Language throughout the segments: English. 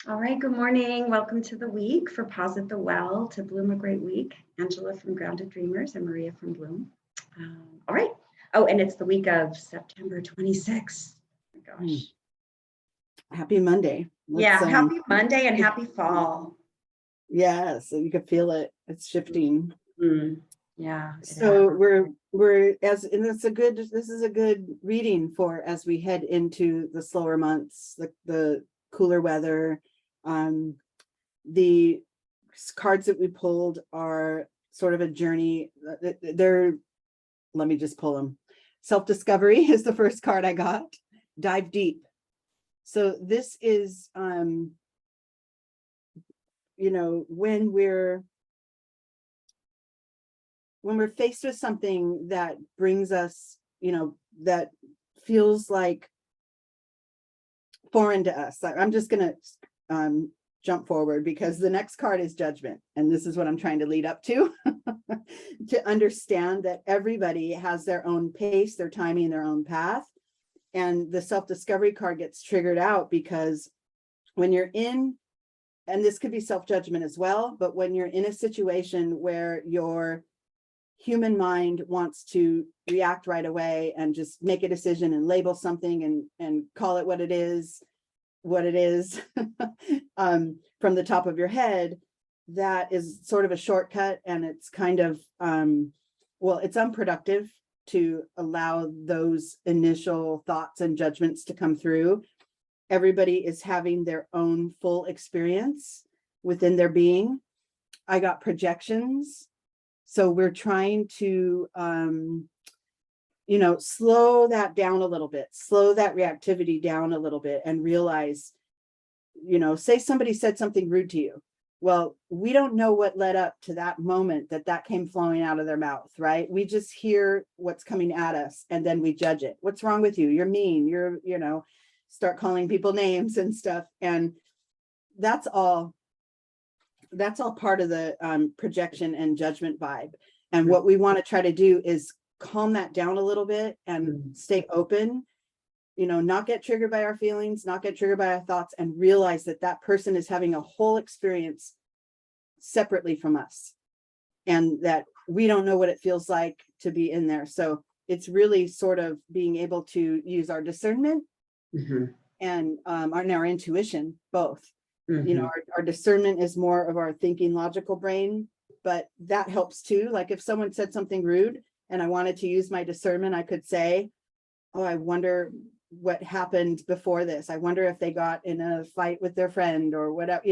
All right, good morning. Welcome to the week for Pause at the Well to Bloom a Great Week. Angela from Grounded Dreamers and Maria from Bloom. All right. Oh, and it's the week of September 26th. Oh my gosh. Happy Monday. Happy Monday and happy fall. Yeah, so you can feel it. It's shifting. Yeah. So this is a good reading for as we head into the slower months, the cooler weather. The cards that we pulled are sort of a journey. Let me just pull them. Self-discovery is the first card I got. Dive deep. So this is, when we're faced with something that brings us, that feels like foreign to us. I'm just going to jump forward because the next card is judgment. And this is what I'm trying to lead up to, to understand that everybody has their own pace, their timing, their own path. And the self-discovery card gets triggered out because when you're in, and this could be self-judgment as well, but when you're in a situation where your human mind wants to react right away and just make a decision and label something and call it what it is, from the top of your head, that is sort of a shortcut, and it's kind of, it's unproductive to allow those initial thoughts and judgments to come through. Everybody is having their own full experience within their being. I got projections. So we're trying to, slow that down a little bit, slow that reactivity down a little bit and realize, say somebody said something rude to you. Well, we don't know what led up to that moment that came flowing out of their mouth, right? We just hear what's coming at us and then we judge it. What's wrong with you? You're mean. Start calling people names and stuff. And that's all part of the projection and judgment vibe. And what we want to try to do is calm that down a little bit and stay open, not get triggered by our feelings, not get triggered by our thoughts, and realize that person is having a whole experience separately from us and that we don't know what it feels like to be in there. So it's really sort of being able to use our discernment and our intuition, both. Our discernment is more of our thinking logical brain, but that helps too. Like if someone said something rude and I wanted to use my discernment, I could say, oh, I wonder what happened before this. I wonder if they got in a fight with their friend or whatever,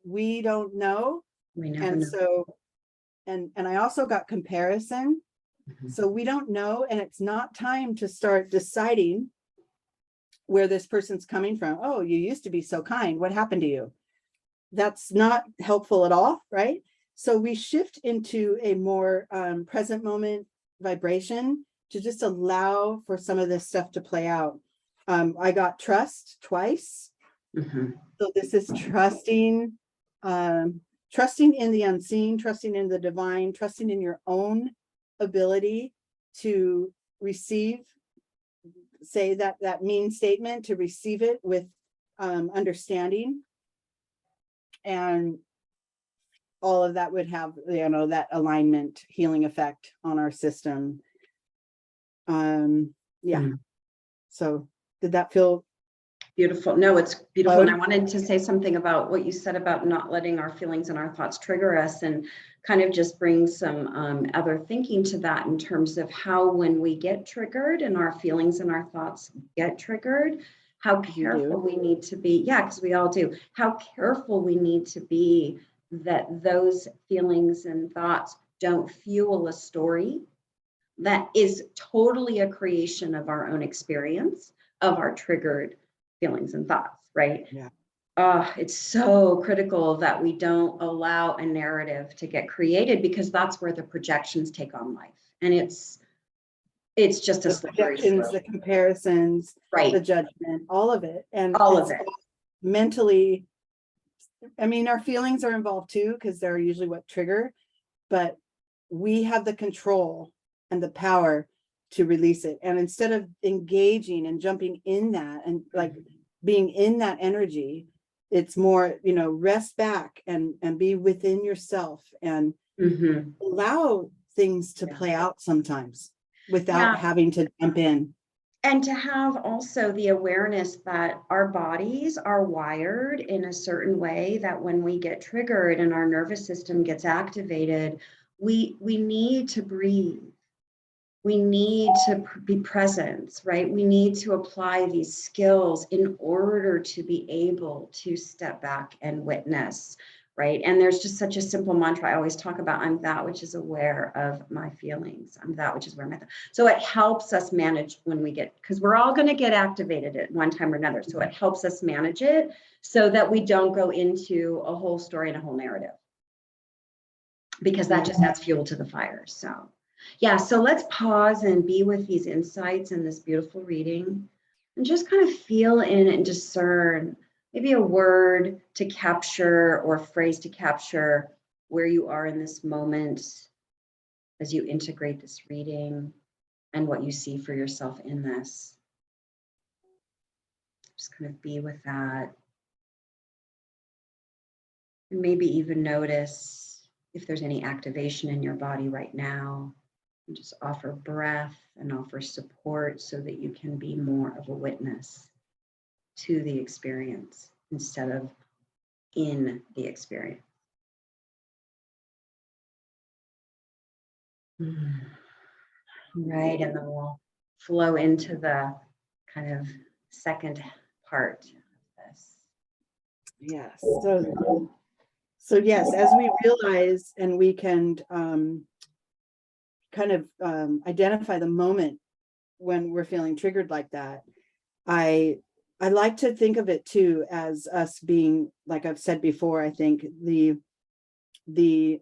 we don't know. We never and know. So, and I also got comparison. So we don't know. And it's not time to start deciding where this person's coming from. Oh, you used to be so kind. What happened to you? That's not helpful at all, right? So we shift into a more present moment vibration to just allow for some of this stuff to play out. I got trust twice. So this is trusting in the unseen, trusting in the divine, trusting in your own ability to receive, say that mean statement, to receive it with understanding. And all of that would have, that alignment, healing effect on our system. So did that feel beautiful? No, it's beautiful. And I wanted to say something about what you said about not letting our feelings and our thoughts trigger us, and kind of just bring some other thinking to that in terms of how, when we get triggered and our feelings and our thoughts get triggered, how careful we need to be. Yeah, because we all do. How careful we need to be that those feelings and thoughts don't fuel a story that is totally a creation of our own experience of our triggered feelings and thoughts, right? Yeah. It's so critical that we don't allow a narrative to get created, because that's where the projections take on life. And it's just a slippery slope. The comparisons, right? The judgment, all of it. And all of it. Mentally, our feelings are involved too, because they're usually what trigger, but we have the control and the power to release it. And instead of engaging and jumping in that and like being in that energy, it's more, rest back and be within yourself and allow things to play out sometimes without having to jump in. And to have also the awareness that our bodies are wired in a certain way that when we get triggered and our nervous system gets activated, we need to breathe. We need to be present, right? We need to apply these skills in order to be able to step back and witness, right? And there's just such a simple mantra I always talk about: I'm that which is aware of my feelings. I'm that which is aware of my thoughts. So it helps us manage when we get, because we're all going to get activated at one time or another. So it helps us manage it so that we don't go into a whole story and a whole narrative, because that just adds fuel to the fire. So yeah, so let's pause and be with these insights in this beautiful reading and just kind of feel in and discern maybe a word to capture or a phrase to capture where you are in this moment as you integrate this reading and what you see for yourself in this. Just kind of be with that. And maybe even notice if there's any activation in your body right now. And just offer breath and offer support so that you can be more of a witness to the experience instead of in the experience. Right, and then we'll flow into the kind of second part of this. Yes. So yes, as we realize and we can kind of identify the moment when we're feeling triggered like that, I like to think of it too as us being, like I've said before, I think the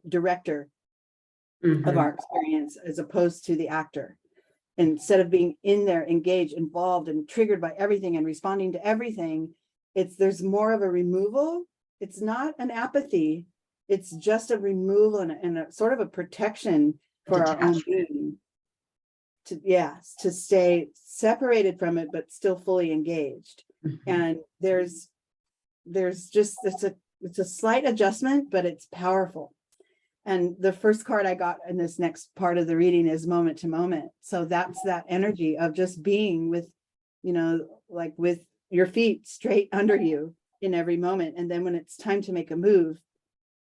director of our experience as opposed to the actor. Instead of being in there, engaged, involved, and triggered by everything and responding to everything, there's more of a removal. It's not an apathy. It's just a removal and a sort of a protection for our own being. To stay separated from it, but still fully engaged. And there's just, it's a slight adjustment, but it's powerful. And the first card I got in this next part of the reading is moment to moment. So that's that energy of just being with, like with your feet straight under you in every moment. And then when it's time to make a move,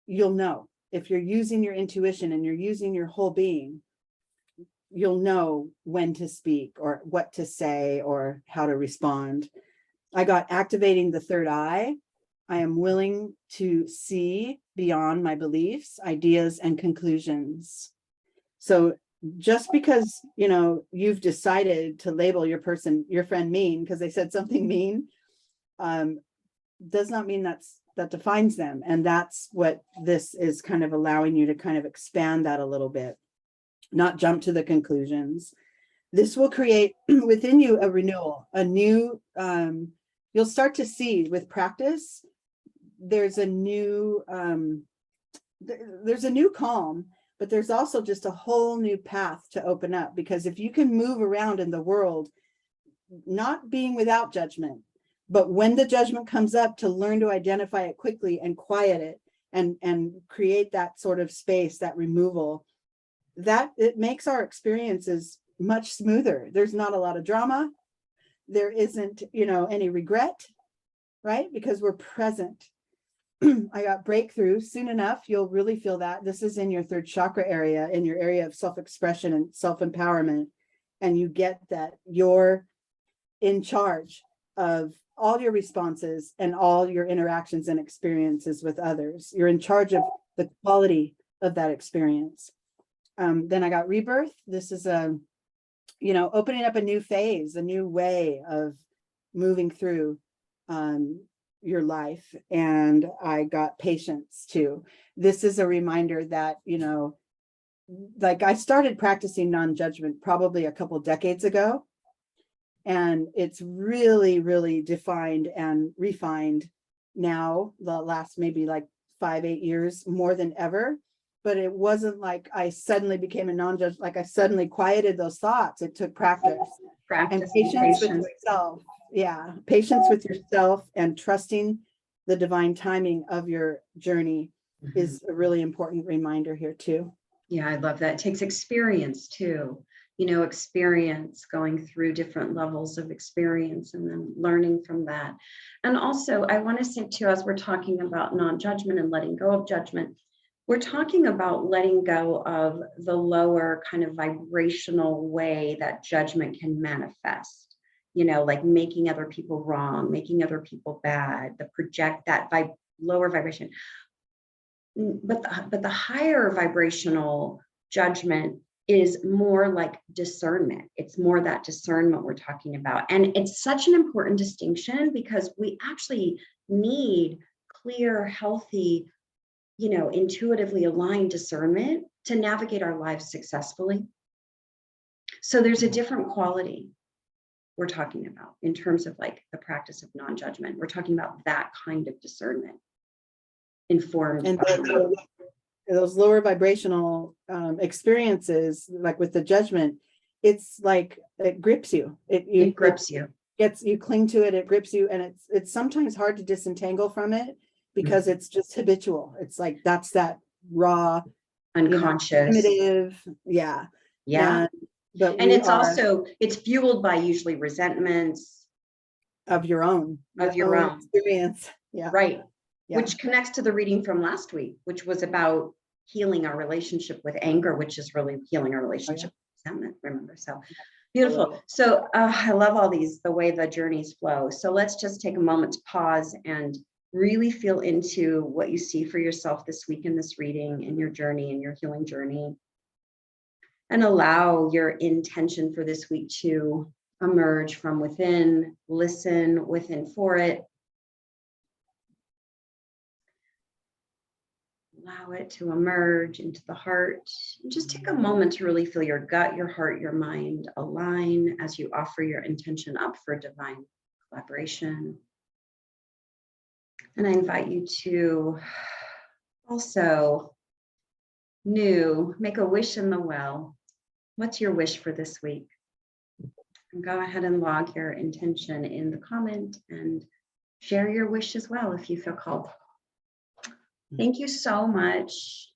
you'll know. If you're using your intuition and you're using your whole being, you'll know when to speak or what to say or how to respond. I got activating the third eye. I am willing to see beyond my beliefs, ideas, and conclusions. So just because, you've decided to label your friend mean because they said something mean, does not mean that defines them. And that's what this is kind of allowing you to kind of expand that a little bit, not jump to the conclusions. This will create within you a renewal, a new, you'll start to see with practice, there's a new calm, but there's also just a whole new path to open up, because if you can move around in the world, not being without judgment, but when the judgment comes up, to learn to identify it quickly and quiet it and create that sort of space, that removal, that it makes our experiences much smoother. There's not a lot of drama. There isn't, any regret, right? Because we're present. I got breakthrough. Soon enough, you'll really feel that. This is in your third chakra area, in your area of self-expression and self-empowerment. And you get that you're in charge of all your responses and all your interactions and experiences with others. You're in charge of the quality of that experience. Then I got rebirth. This is opening up a new phase, a new way of moving through your life. And I got patience too. This is a reminder that, like I started practicing non-judgment probably a couple decades ago. And it's really, really defined and refined now, the last maybe like 5-8 years more than ever. But it wasn't like I suddenly became a non-judge, like I suddenly quieted those thoughts. It took practice and patience with yourself. Yeah, patience with yourself and trusting the divine timing of your journey is a really important reminder here too. Yeah, I love that. It takes experience too. Experience, going through different levels of experience and then learning from that. And also, I want to say too, as we're talking about non-judgment and letting go of judgment, we're talking about letting go of the lower kind of vibrational way that judgment can manifest, like making other people wrong, making other people bad, lower vibration. But the higher vibrational judgment is more like discernment. It's more that discernment we're talking about. And it's such an important distinction because we actually need clear, healthy, intuitively aligned discernment to navigate our lives successfully. So there's a different quality we're talking about in terms of like the practice of non-judgment. We're talking about that kind of discernment informed. And those lower vibrational experiences, like with the judgment, it's like it grips you. It grips you. You cling to it. It grips you, and it's sometimes hard to disentangle from it because it's just habitual. It's like that's that raw, unconscious, primitive, yeah. And it's fueled by usually resentments of your own experience. Yeah, right. Yeah. Which connects to the reading from last week, which was about healing our relationship with anger, which is really healing our relationship with resentment, remember? So beautiful. So I love all these, the way the journeys flow. So let's just take a moment to pause and really feel into what you see for yourself this week in this reading, in your journey, in your healing journey. And allow your intention for this week to emerge from within, listen within for it. Allow it to emerge into the heart. And just take a moment to really feel your gut, your heart, your mind align as you offer your intention up for divine collaboration. And I invite you to also make a wish in the well. What's your wish for this week? And go ahead and log your intention in the comment and share your wish as well if you feel called. Thank you so much.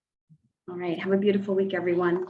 All right. Have a beautiful week, everyone.